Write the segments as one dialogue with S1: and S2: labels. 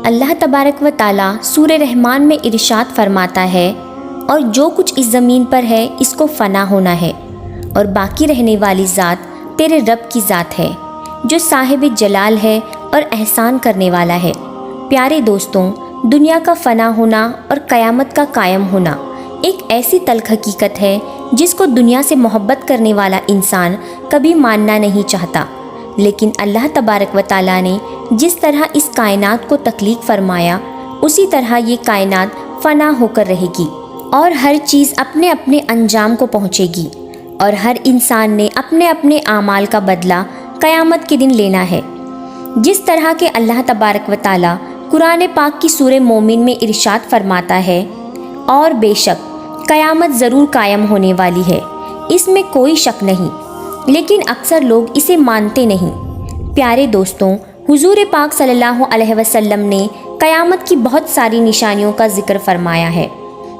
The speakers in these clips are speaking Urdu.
S1: اللہ تبارک و تعالیٰ سورہ رحمان میں ارشاد فرماتا ہے، اور جو کچھ اس زمین پر ہے اس کو فنا ہونا ہے، اور باقی رہنے والی ذات تیرے رب کی ذات ہے جو صاحب جلال ہے اور احسان کرنے والا ہے۔ پیارے دوستوں، دنیا کا فنا ہونا اور قیامت کا قائم ہونا ایک ایسی تلخ حقیقت ہے جس کو دنیا سے محبت کرنے والا انسان کبھی ماننا نہیں چاہتا، لیکن اللہ تبارک و تعالیٰ نے جس طرح اس کائنات کو تخلیق فرمایا اسی طرح یہ کائنات فنا ہو کر رہے گی، اور ہر چیز اپنے اپنے انجام کو پہنچے گی، اور ہر انسان نے اپنے اپنے اعمال کا بدلہ قیامت کے دن لینا ہے۔ جس طرح کہ اللہ تبارک و تعالیٰ قرآن پاک کی سورہ مومن میں ارشاد فرماتا ہے، اور بے شک قیامت ضرور قائم ہونے والی ہے، اس میں کوئی شک نہیں، لیکن اکثر لوگ اسے مانتے نہیں۔ پیارے دوستوں، حضور پاک صلی اللہ علیہ وسلم نے قیامت کی بہت ساری نشانیوں کا ذکر فرمایا ہے،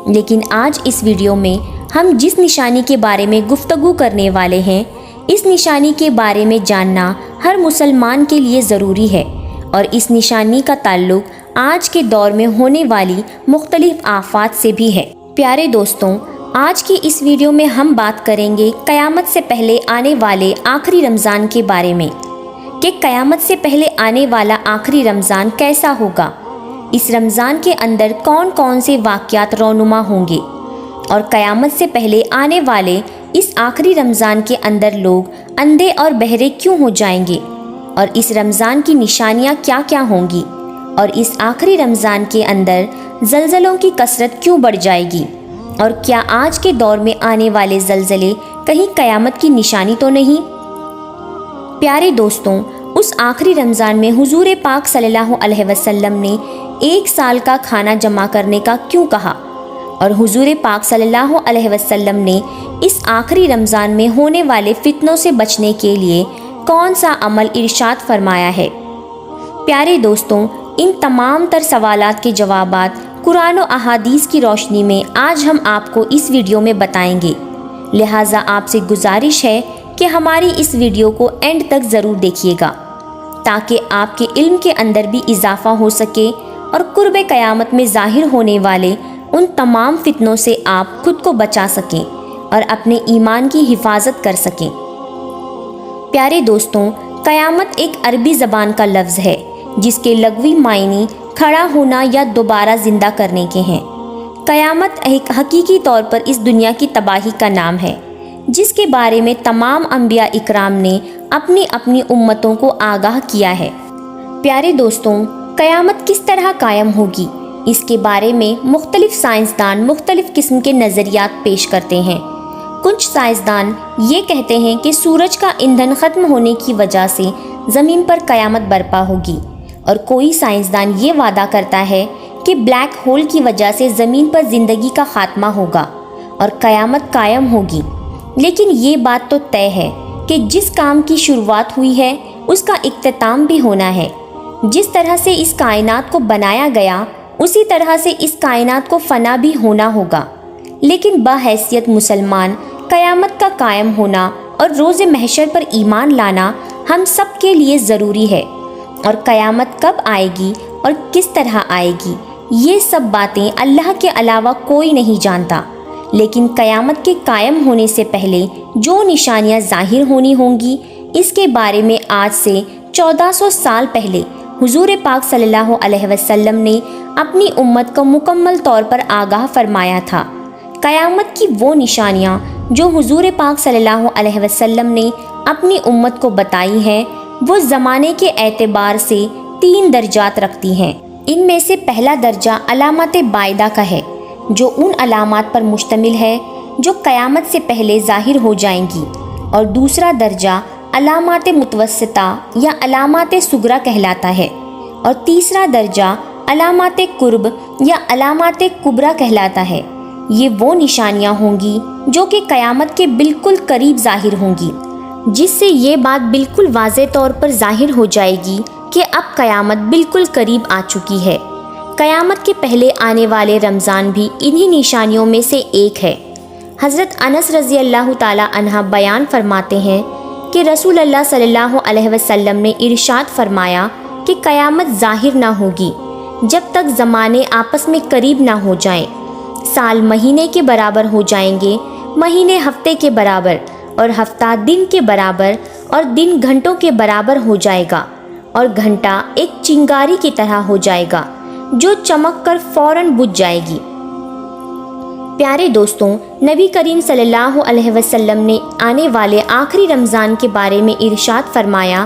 S1: لیکن آج اس ویڈیو میں ہم جس نشانی کے بارے میں گفتگو کرنے والے ہیں، اس نشانی کے بارے میں جاننا ہر مسلمان کے لیے ضروری ہے، اور اس نشانی کا تعلق آج کے دور میں ہونے والی مختلف آفات سے بھی ہے۔ پیارے دوستوں، آج کی اس ویڈیو میں ہم بات کریں گے قیامت سے پہلے آنے والے آخری رمضان کے بارے میں، کہ قیامت سے پہلے آنے والا آخری رمضان کیسا ہوگا، اس رمضان کے اندر کون کون سے واقعات رونما ہوں گے، اور قیامت سے پہلے آنے والے اس آخری رمضان کے اندر لوگ اندھے اور بہرے کیوں ہو جائیں گے، اور اس رمضان کی نشانیاں کیا کیا ہوں گی، اور اس آخری رمضان کے اندر زلزلوں کی کثرت کیوں بڑھ جائے گی، اور کیا آج کے دور میں آنے والے زلزلے کہیں قیامت کی نشانی تو نہیں؟ پیارے دوستوں، اس آخری رمضان میں حضور پاک صلی اللہ علیہ وسلم نے 1 سال کا کھانا جمع کرنے کا کیوں کہا، اور حضور پاک صلی اللہ علیہ وسلم نے اس آخری رمضان میں ہونے والے فتنوں سے بچنے کے لیے کون سا عمل ارشاد فرمایا ہے؟ پیارے دوستوں، ان تمام تر سوالات کے جوابات قرآن و احادیث کی روشنی میں آج ہم آپ کو اس ویڈیو میں بتائیں گے، لہٰذا آپ سے گزارش ہے کہ ہماری اس ویڈیو کو اینڈ تک ضرور دیکھیے گا، تاکہ آپ کے علم کے اندر بھی اضافہ ہو سکے اور قرب قیامت میں ظاہر ہونے والے ان تمام فتنوں سے آپ خود کو بچا سکیں اور اپنے ایمان کی حفاظت کر سکیں۔ پیارے دوستوں، قیامت ایک عربی زبان کا لفظ ہے جس کے لغوی معنی کھڑا ہونا یا دوبارہ زندہ کرنے کے ہیں۔ قیامت ایک حقیقی طور پر اس دنیا کی تباہی کا نام ہے، جس کے بارے میں تمام انبیاء اکرام نے اپنی اپنی امتوں کو آگاہ کیا ہے۔ پیارے دوستوں، قیامت کس طرح قائم ہوگی، اس کے بارے میں مختلف سائنسدان مختلف قسم کے نظریات پیش کرتے ہیں۔ کچھ سائنسدان یہ کہتے ہیں کہ سورج کا ایندھن ختم ہونے کی وجہ سے زمین پر قیامت برپا ہوگی، اور کوئی سائنسدان یہ وعدہ کرتا ہے کہ بلیک ہول کی وجہ سے زمین پر زندگی کا خاتمہ ہوگا اور قیامت قائم ہوگی۔ لیکن یہ بات تو طے ہے کہ جس کام کی شروعات ہوئی ہے اس کا اختتام بھی ہونا ہے۔ جس طرح سے اس کائنات کو بنایا گیا اسی طرح سے اس کائنات کو فنا بھی ہونا ہوگا، لیکن بحیثیت مسلمان قیامت کا قائم ہونا اور روز محشر پر ایمان لانا ہم سب کے لیے ضروری ہے، اور قیامت کب آئے گی اور کس طرح آئے گی یہ سب باتیں اللہ کے علاوہ کوئی نہیں جانتا، لیکن قیامت کے قائم ہونے سے پہلے جو نشانیاں ظاہر ہونی ہوں گی اس کے بارے میں آج سے 1400 سال پہلے حضور پاک صلی اللہ علیہ وسلم نے اپنی امت کو مکمل طور پر آگاہ فرمایا تھا۔ قیامت کی وہ نشانیاں جو حضور پاک صلی اللہ علیہ وسلم نے اپنی امت کو بتائی ہیں وہ زمانے کے اعتبار سے 3 درجات رکھتی ہیں۔ ان میں سے پہلا درجہ علامات بائدہ کا ہے، جو ان علامات پر مشتمل ہے جو قیامت سے پہلے ظاہر ہو جائیں گی، اور دوسرا درجہ علامات متوسطہ یا علامات صغریٰ کہلاتا ہے، اور تیسرا درجہ علامات قرب یا علامات کبریٰ کہلاتا ہے۔ یہ وہ نشانیاں ہوں گی جو کہ قیامت کے بالکل قریب ظاہر ہوں گی، جس سے یہ بات بالکل واضح طور پر ظاہر ہو جائے گی کہ اب قیامت بالکل قریب آ چکی ہے۔ قیامت کے پہلے آنے والے رمضان بھی انہی نشانیوں میں سے ایک ہے۔ حضرت انس رضی اللہ تعالی عنہ بیان فرماتے ہیں کہ رسول اللہ صلی اللہ علیہ وسلم نے ارشاد فرمایا کہ قیامت ظاہر نہ ہوگی جب تک زمانے آپس میں قریب نہ ہو جائیں۔ سال مہینے کے برابر ہو جائیں گے، مہینے ہفتے کے برابر، اور ہفتہ دن کے برابر، اور دن گھنٹوں کے برابر ہو جائے گا، اور گھنٹہ ایک چنگاری کی طرح ہو جائے گا جو چمک کر فوراً بجھ جائے گی۔ پیارے دوستوں، نبی کریم صلی اللہ علیہ وسلم نے آنے والے آخری رمضان کے بارے میں ارشاد فرمایا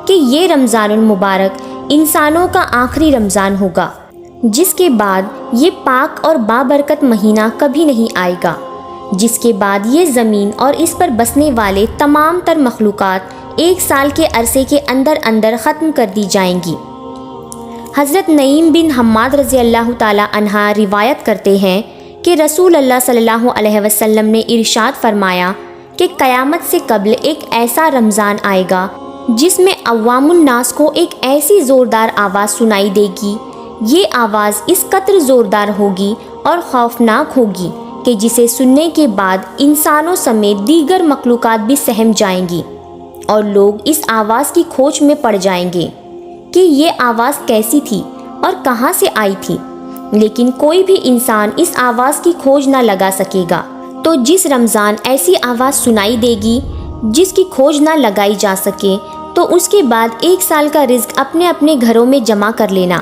S1: کہ یہ رمضان المبارک انسانوں کا آخری رمضان ہوگا، جس کے بعد یہ پاک اور بابرکت مہینہ کبھی نہیں آئے گا، جس کے بعد یہ زمین اور اس پر بسنے والے تمام تر مخلوقات 1 سال کے عرصے کے اندر اندر ختم کر دی جائیں گی۔ حضرت نعیم بن حماد رضی اللہ تعالی عنہ روایت کرتے ہیں کہ رسول اللہ صلی اللہ علیہ وسلم نے ارشاد فرمایا کہ قیامت سے قبل ایک ایسا رمضان آئے گا جس میں عوام الناس کو ایک ایسی زوردار آواز سنائی دے گی، یہ آواز اس قدر زوردار ہوگی اور خوفناک ہوگی کہ جسے سننے کے بعد انسانوں سمیت دیگر مخلوقات بھی سہم جائیں گی، اور لوگ اس آواز کی کھوج میں پڑ جائیں گے کہ یہ آواز کیسی تھی اور کہاں سے آئی تھی، لیکن کوئی بھی انسان اس آواز کی کھوج نہ لگا سکے گا۔ تو جس رمضان ایسی آواز سنائی دے گی جس کی کھوج نہ لگائی جا سکے، تو اس کے بعد 1 سال کا رزق اپنے اپنے گھروں میں جمع کر لینا،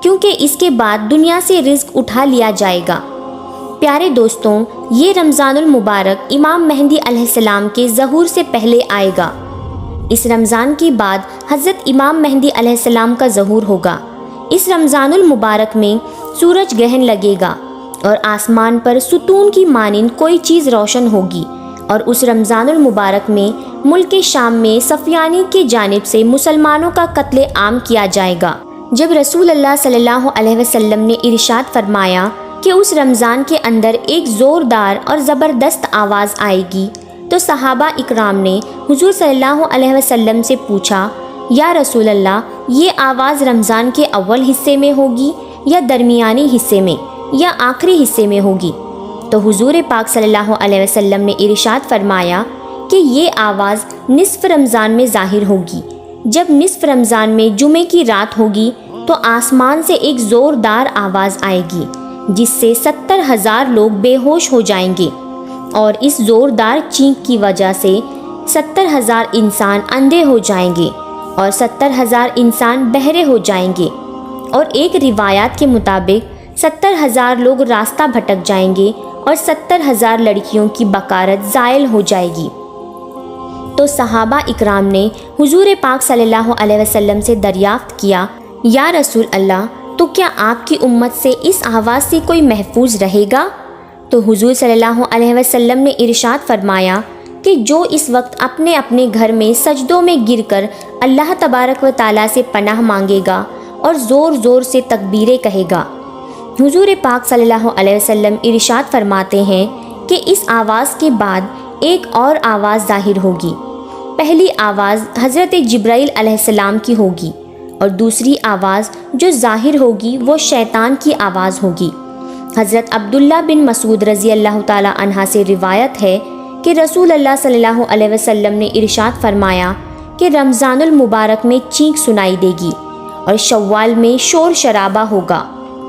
S1: کیونکہ اس کے بعد دنیا سے رزق اٹھا لیا جائے گا۔ پیارے دوستوں، یہ رمضان المبارک امام مہدی علیہ السلام کے ظہور سے پہلے آئے گا۔ اس رمضان کے بعد حضرت امام مہدی علیہ السلام کا ظہور ہوگا۔ اس رمضان المبارک میں سورج گرہن لگے گا اور آسمان پر ستون کی مانند کوئی چیز روشن ہوگی، اور اس رمضان المبارک میں ملک شام میں صفیانی کی جانب سے مسلمانوں کا قتل عام کیا جائے گا۔ جب رسول اللہ صلی اللہ علیہ وسلم نے ارشاد فرمایا کہ اس رمضان کے اندر ایک زوردار اور زبردست آواز آئے گی، تو صحابہ اکرام نے حضور صلی اللہ علیہ وسلم سے پوچھا، یا رسول اللہ، یہ آواز رمضان کے اول حصے میں ہوگی یا درمیانی حصے میں یا آخری حصے میں ہوگی؟ تو حضور پاک صلی اللہ علیہ وسلم نے ارشاد فرمایا کہ یہ آواز نصف رمضان میں ظاہر ہوگی۔ جب نصف رمضان میں جمعے کی رات ہوگی تو آسمان سے ایک زوردار آواز آئے گی جس سے 70,000 لوگ بے ہوش ہو جائیں گے، اور اس زوردار چینک کی وجہ سے 70,000 انسان اندھے ہو جائیں گے اور 70,000 انسان بہرے ہو جائیں گے، اور ایک روایات کے مطابق 70,000 لوگ راستہ بھٹک جائیں گے اور 70,000 لڑکیوں کی بکارت زائل ہو جائے گی۔ تو صحابہ اکرام نے حضور پاک صلی اللہ علیہ وسلم سے دریافت کیا، یا رسول اللہ، تو کیا آپ کی امت سے اس آواز سے کوئی محفوظ رہے گا؟ تو حضور صلی اللہ علیہ وسلم نے ارشاد فرمایا کہ جو اس وقت اپنے اپنے گھر میں سجدوں میں گر کر اللہ تبارک و تعالیٰ سے پناہ مانگے گا اور زور زور سے تکبیریں کہے گا۔ حضور پاک صلی اللہ علیہ وسلم ارشاد فرماتے ہیں کہ اس آواز کے بعد ایک اور آواز ظاہر ہوگی۔ پہلی آواز حضرت جبرائیل علیہ السلام کی ہوگی، اور دوسری آواز جو ظاہر ہوگی وہ شیطان کی آواز ہوگی۔ حضرت عبداللہ بن مسعود رضی اللہ تعالی عنہ سے روایت ہے کہ رسول اللہ صلی اللہ علیہ وسلم نے ارشاد فرمایا کہ رمضان المبارک میں چینک سنائی دے گی، اور شوال میں شور شرابہ ہوگا،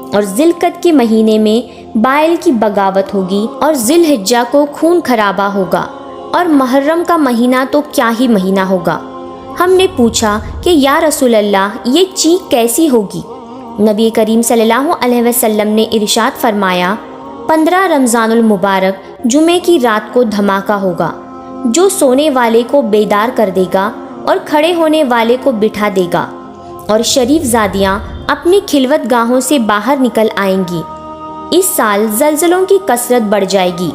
S1: اور ذوالقعدہ کے مہینے میں بائل کی بغاوت ہوگی، اور ذی الحجہ کو خون خرابہ ہوگا، اور محرم کا مہینہ تو کیا ہی مہینہ ہوگا۔ ہم نے پوچھا کہ یا رسول اللہ، یہ چینک کیسی ہوگی؟ نبی کریم صلی اللہ علیہ وسلم نے ارشاد فرمایا، 15 رمضان المبارک جمعے کی رات کو دھماکہ ہوگا جو سونے والے کو بیدار کر دے گا اور کھڑے ہونے والے کو بٹھا دے گا، اور شریف زادیاں اپنی خلوت گاہوں سے باہر نکل آئیں گی۔ اس سال زلزلوں کی کثرت بڑھ جائے گی۔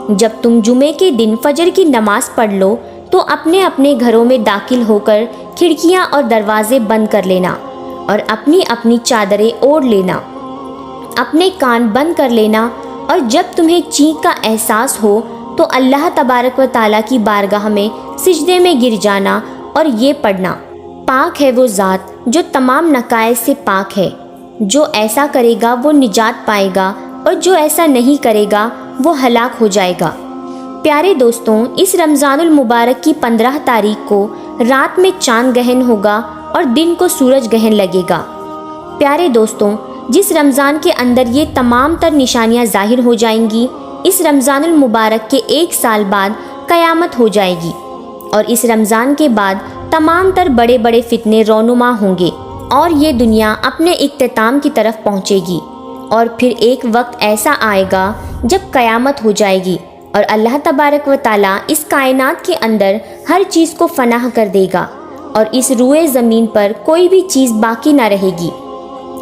S1: جب تم جمعے کے دن فجر کی نماز پڑھ لو تو اپنے اپنے گھروں میں داخل ہو کر کھڑکیاں اور دروازے بند کر لینا، اور اپنی اپنی چادریں اوڑھ لینا، اپنے کان بند کر لینا، اور جب تمہیں چینک کا احساس ہو تو اللہ تبارک و تعالیٰ کی بارگاہ میں سجدے میں گر جانا اور یہ پڑھنا، پاک ہے وہ ذات جو تمام نقائص سے پاک ہے، جو ایسا کرے گا وہ نجات پائے گا، اور جو ایسا نہیں کرے گا وہ ہلاک ہو جائے گا۔ پیارے دوستوں، اس رمضان المبارک کی 15 تاریخ کو رات میں چاند گہن ہوگا اور دن کو سورج گہن لگے گا۔ پیارے دوستوں، جس رمضان کے اندر یہ تمام تر نشانیاں ظاہر ہو جائیں گی، اس رمضان المبارک کے 1 سال بعد قیامت ہو جائے گی، اور اس رمضان کے بعد تمام تر بڑے بڑے فتنے رونما ہوں گے اور یہ دنیا اپنے اختتام کی طرف پہنچے گی۔ اور پھر ایک وقت ایسا آئے گا جب قیامت ہو جائے گی اور اللہ تبارک و تعالیٰ اس کائنات کے اندر ہر چیز کو فنا کر دے گا اور اس روئے زمین پر کوئی بھی چیز باقی نہ رہے گی۔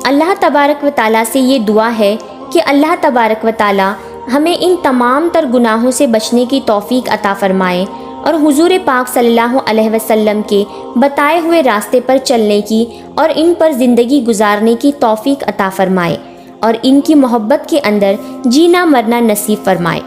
S1: اللہ تبارک و تعالیٰ سے یہ دعا ہے کہ اللہ تبارک و تعالیٰ ہمیں ان تمام تر گناہوں سے بچنے کی توفیق عطا فرمائے اور حضور پاک صلی اللہ علیہ وسلم کے بتائے ہوئے راستے پر چلنے کی اور ان پر زندگی گزارنے کی توفیق عطا فرمائے اور ان کی محبت کے اندر جینا مرنا نصیب فرمائے۔